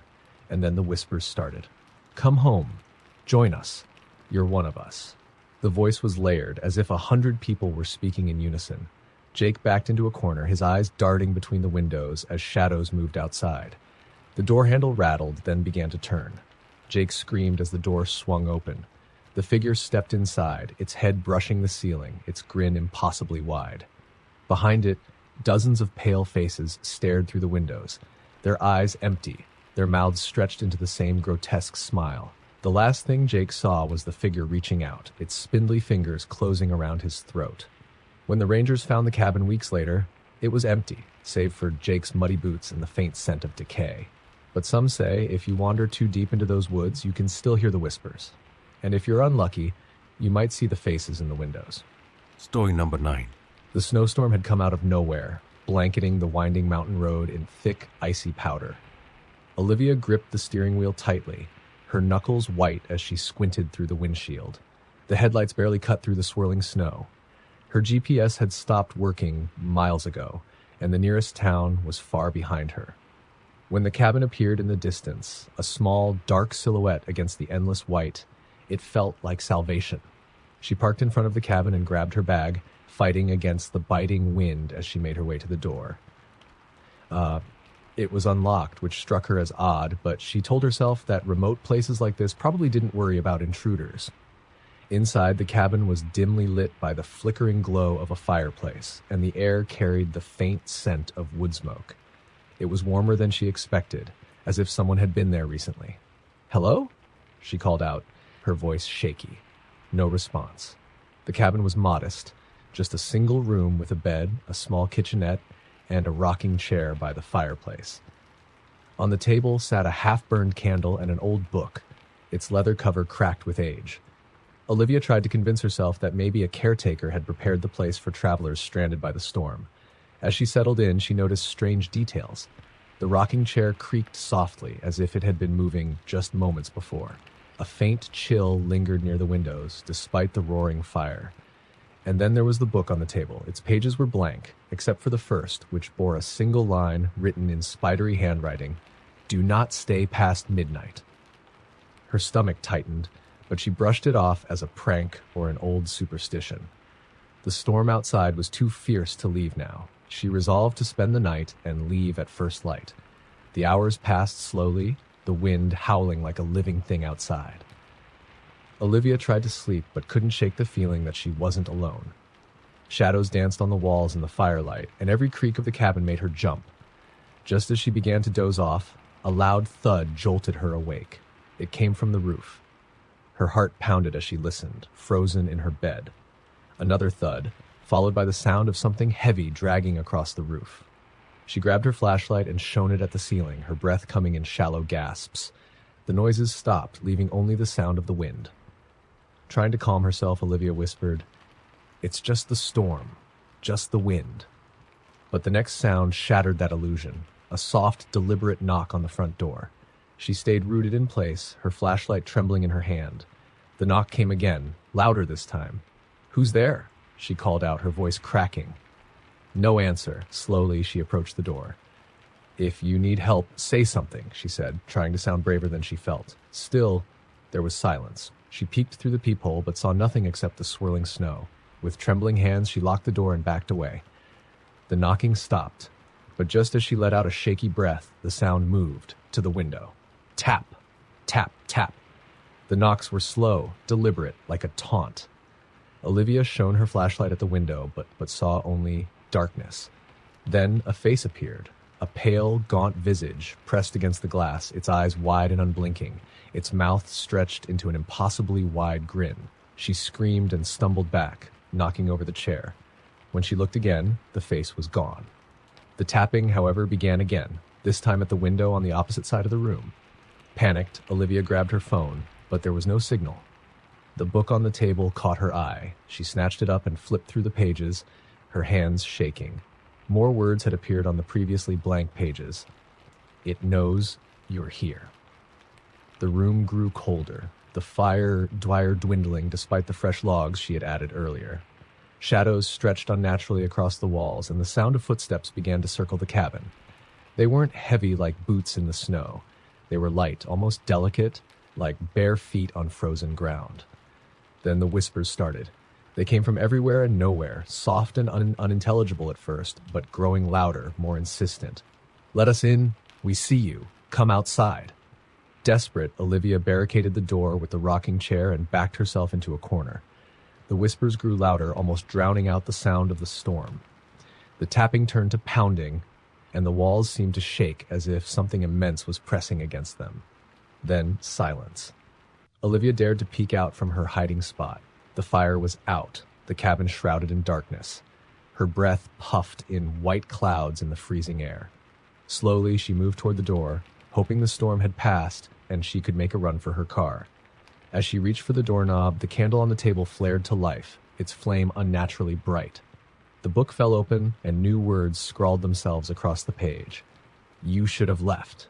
And then the whispers started. "Come home. Join us. You're one of us." The voice was layered, as if 100 people were speaking in unison. Jake backed into a corner, his eyes darting between the windows as shadows moved outside. The door handle rattled, then began to turn. Jake screamed as the door swung open. The figure stepped inside, its head brushing the ceiling, its grin impossibly wide. Behind it, dozens of pale faces stared through the windows, their eyes empty, their mouths stretched into the same grotesque smile. The last thing Jake saw was the figure reaching out, its spindly fingers closing around his throat. When the Rangers found the cabin weeks later, it was empty, save for Jake's muddy boots and the faint scent of decay. But some say if you wander too deep into those woods, you can still hear the whispers. And if you're unlucky, you might see the faces in the windows. Story number 9. The snowstorm had come out of nowhere, blanketing the winding mountain road in thick, icy powder. Olivia gripped the steering wheel tightly, her knuckles white as she squinted through the windshield. The headlights barely cut through the swirling snow. Her GPS had stopped working miles ago, and the nearest town was far behind her. When the cabin appeared in the distance, a small, dark silhouette against the endless white, it felt like salvation. She parked in front of the cabin and grabbed her bag, fighting against the biting wind as she made her way to the door. It was unlocked, which struck her as odd, but she told herself that remote places like this probably didn't worry about intruders. Inside, the cabin was dimly lit by the flickering glow of a fireplace, and the air carried the faint scent of wood smoke. It was warmer than she expected, as if someone had been there recently. "Hello?" she called out, her voice shaky. No response. The cabin was modest, just a single room with a bed, a small kitchenette, and a rocking chair by the fireplace. On the table sat a half-burned candle and an old book, its leather cover cracked with age. Olivia tried to convince herself that maybe a caretaker had prepared the place for travelers stranded by the storm. As she settled in, she noticed strange details. The rocking chair creaked softly as if it had been moving just moments before. A faint chill lingered near the windows, despite the roaring fire. And then there was the book on the table. Its pages were blank, except for the first, which bore a single line written in spidery handwriting, "Do not stay past midnight." Her stomach tightened, but she brushed it off as a prank or an old superstition. The storm outside was too fierce to leave now. She resolved to spend the night and leave at first light. The hours passed slowly, the wind howling like a living thing outside. Olivia tried to sleep but couldn't shake the feeling that she wasn't alone. Shadows danced on the walls in the firelight, and every creak of the cabin made her jump. Just as she began to doze off, a loud thud jolted her awake. It came from the roof. Her heart pounded as she listened, frozen in her bed. Another thud, followed by the sound of something heavy dragging across the roof. She grabbed her flashlight and shone it at the ceiling, her breath coming in shallow gasps. The noises stopped, leaving only the sound of the wind. Trying to calm herself, Olivia whispered, "It's just the storm, just the wind." But the next sound shattered that illusion, a soft, deliberate knock on the front door. She stayed rooted in place, her flashlight trembling in her hand. The knock came again, louder this time. "Who's there?" she called out, her voice cracking. No answer. Slowly, she approached the door. "If you need help, say something," she said, trying to sound braver than she felt. Still, there was silence. She peeked through the peephole, but saw nothing except the swirling snow. With trembling hands, she locked the door and backed away. The knocking stopped, but just as she let out a shaky breath, the sound moved to the window. Tap, tap, tap. The knocks were slow, deliberate, like a taunt. Olivia shone her flashlight at the window, but saw only darkness. Then a face appeared, a pale, gaunt visage pressed against the glass, its eyes wide and unblinking, its mouth stretched into an impossibly wide grin. She screamed and stumbled back, knocking over the chair. When she looked again, the face was gone. The tapping, however, began again, this time at the window on the opposite side of the room. Panicked, Olivia grabbed her phone, but there was no signal. The book on the table caught her eye. She snatched it up and flipped through the pages, her hands shaking. More words had appeared on the previously blank pages. "It knows you're here." The room grew colder, the fire dwindling despite the fresh logs she had added earlier. Shadows stretched unnaturally across the walls, and the sound of footsteps began to circle the cabin. They weren't heavy like boots in the snow. They were light, almost delicate, like bare feet on frozen ground. Then the whispers started. They came from everywhere and nowhere, soft and unintelligible at first, but growing louder, more insistent. "Let us in. We see you. Come outside." Desperate, Olivia barricaded the door with the rocking chair and backed herself into a corner. The whispers grew louder, almost drowning out the sound of the storm. The tapping turned to pounding, and the walls seemed to shake as if something immense was pressing against them. Then silence. Olivia dared to peek out from her hiding spot. The fire was out, the cabin shrouded in darkness. Her breath puffed in white clouds in the freezing air. Slowly, she moved toward the door, hoping the storm had passed and she could make a run for her car. As she reached for the doorknob, the candle on the table flared to life, its flame unnaturally bright. The book fell open, and new words scrawled themselves across the page. "You should have left."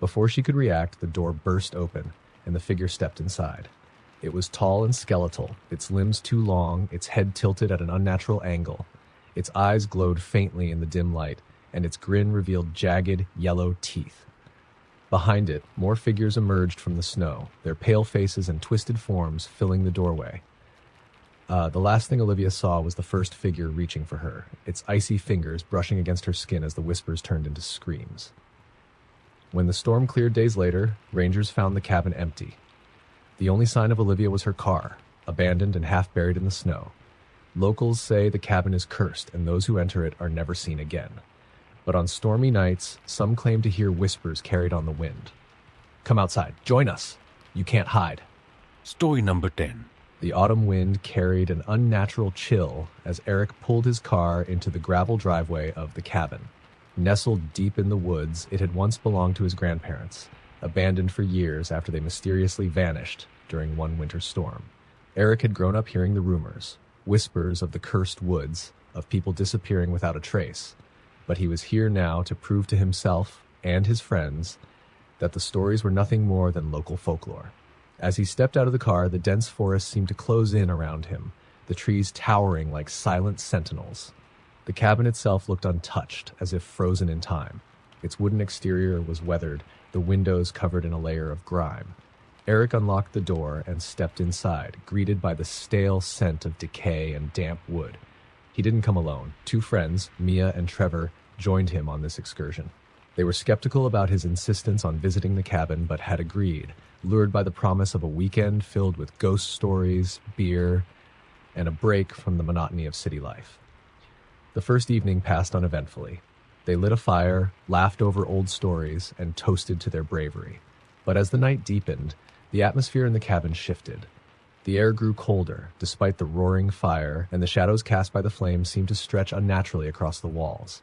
Before she could react, the door burst open, and the figure stepped inside. It was tall and skeletal, its limbs too long, its head tilted at an unnatural angle. Its eyes glowed faintly in the dim light, and its grin revealed jagged, yellow teeth. Behind it, more figures emerged from the snow, their pale faces and twisted forms filling the doorway. The last thing Olivia saw was the first figure reaching for her, its icy fingers brushing against her skin as the whispers turned into screams. When the storm cleared days later, rangers found the cabin empty. The only sign of Olivia was her car, abandoned and half buried in the snow. Locals say the cabin is cursed, and those who enter it are never seen again. But on stormy nights, some claim to hear whispers carried on the wind. "Come outside. Join us. You can't hide." Story number 10. The autumn wind carried an unnatural chill as Eric pulled his car into the gravel driveway of the cabin. Nestled deep in the woods, it had once belonged to his grandparents, abandoned for years after they mysteriously vanished during one winter storm. Eric had grown up hearing the rumors, whispers of the cursed woods, of people disappearing without a trace. But he was here now to prove to himself and his friends that the stories were nothing more than local folklore. As he stepped out of the car, the dense forest seemed to close in around him, the trees towering like silent sentinels. The cabin itself looked untouched, as if frozen in time. Its wooden exterior was weathered, the windows covered in a layer of grime. Eric unlocked the door and stepped inside, greeted by the stale scent of decay and damp wood. He didn't come alone. 2 friends, Mia and Trevor, joined him on this excursion. They were skeptical about his insistence on visiting the cabin, but had agreed, lured by the promise of a weekend filled with ghost stories, beer, and a break from the monotony of city life. The first evening passed uneventfully. They lit a fire, laughed over old stories, and toasted to their bravery. But as the night deepened, the atmosphere in the cabin shifted. The air grew colder, despite the roaring fire, and the shadows cast by the flames seemed to stretch unnaturally across the walls.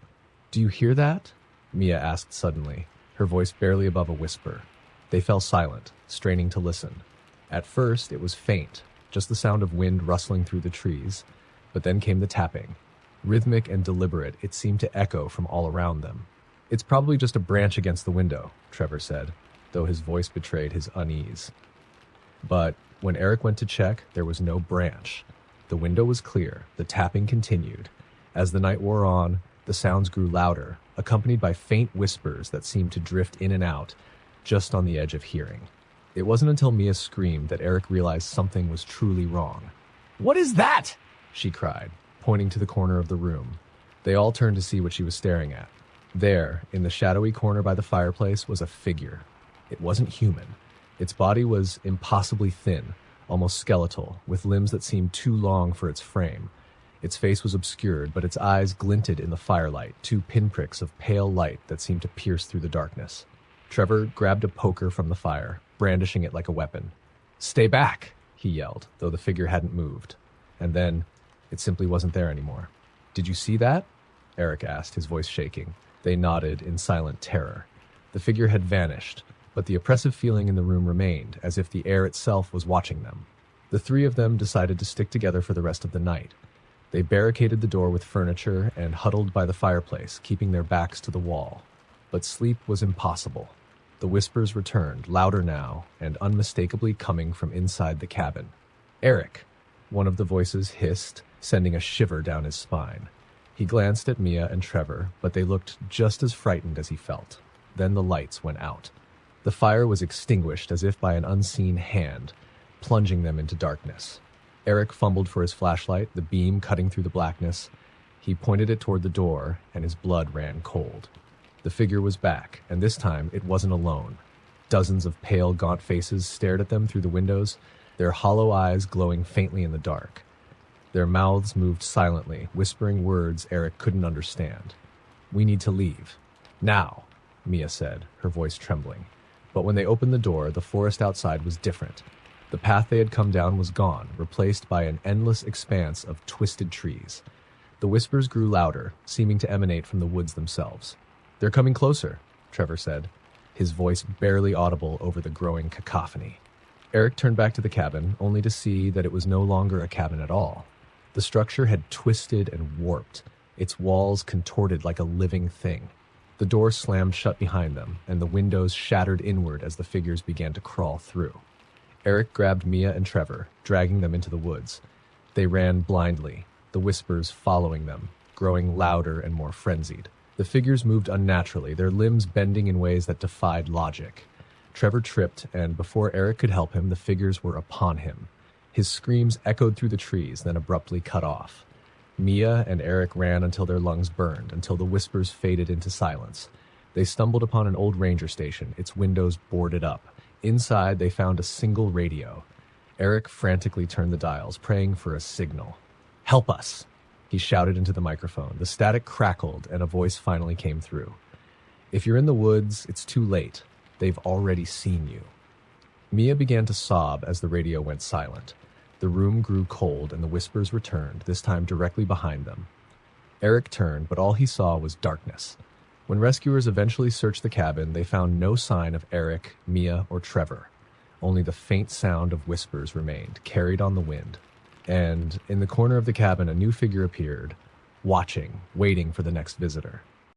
"Do you hear that?" Mia asked suddenly, her voice barely above a whisper. They fell silent, straining to listen. At first, it was faint, just the sound of wind rustling through the trees, but then came the tapping. Rhythmic and deliberate, it seemed to echo from all around them. "It's probably just a branch against the window," Trevor said, though his voice betrayed his unease. But when Eric went to check, there was no branch. The window was clear, the tapping continued. As the night wore on, the sounds grew louder, accompanied by faint whispers that seemed to drift in and out, just on the edge of hearing. It wasn't until Mia screamed that Eric realized something was truly wrong. "What is that?" she cried, pointing to the corner of the room. They all turned to see what she was staring at. There, in the shadowy corner by the fireplace, was a figure. It wasn't human. Its body was impossibly thin, almost skeletal, with limbs that seemed too long for its frame. Its face was obscured, but its eyes glinted in the firelight, 2 pinpricks of pale light that seemed to pierce through the darkness. Trevor grabbed a poker from the fire, brandishing it like a weapon. "Stay back!" he yelled, though the figure hadn't moved. And then, it simply wasn't there anymore. "Did you see that?" Eric asked, his voice shaking. They nodded in silent terror. The figure had vanished, but the oppressive feeling in the room remained, as if the air itself was watching them. The 3 of them decided to stick together for the rest of the night. They barricaded the door with furniture and huddled by the fireplace, keeping their backs to the wall. But sleep was impossible. The whispers returned, louder now, and unmistakably coming from inside the cabin. "Eric!" one of the voices hissed, sending a shiver down his spine. He glanced at Mia and Trevor, but they looked just as frightened as he felt. Then the lights went out. The fire was extinguished as if by an unseen hand, plunging them into darkness. Eric fumbled for his flashlight, the beam cutting through the blackness. He pointed it toward the door, and his blood ran cold. The figure was back, and this time it wasn't alone. Dozens of pale, gaunt faces stared at them through the windows, their hollow eyes glowing faintly in the dark. Their mouths moved silently, whispering words Eric couldn't understand. "We need to leave. Now," Mia said, her voice trembling. But when they opened the door, the forest outside was different. The path they had come down was gone, replaced by an endless expanse of twisted trees. The whispers grew louder, seeming to emanate from the woods themselves. "They're coming closer," Trevor said, his voice barely audible over the growing cacophony. Eric turned back to the cabin, only to see that it was no longer a cabin at all. The structure had twisted and warped, its walls contorted like a living thing. The door slammed shut behind them, and the windows shattered inward as the figures began to crawl through. Eric grabbed Mia and Trevor, dragging them into the woods. They ran blindly, the whispers following them, growing louder and more frenzied. The figures moved unnaturally, their limbs bending in ways that defied logic. Trevor tripped, and before Eric could help him, the figures were upon him. His screams echoed through the trees, then abruptly cut off. Mia and Eric ran until their lungs burned, until the whispers faded into silence. They stumbled upon an old ranger station, its windows boarded up. Inside, they found a single radio. Eric frantically turned the dials, praying for a signal. "Help us!" he shouted into the microphone. The static crackled, and a voice finally came through. "If you're in the woods, it's too late. They've already seen you." Mia began to sob as the radio went silent. The room grew cold, and the whispers returned, this time directly behind them. Eric turned, but all he saw was darkness. When rescuers eventually searched the cabin, they found no sign of Eric, Mia, or Trevor. Only the faint sound of whispers remained, carried on the wind. And in the corner of the cabin, a new figure appeared, watching, waiting for the next visitor.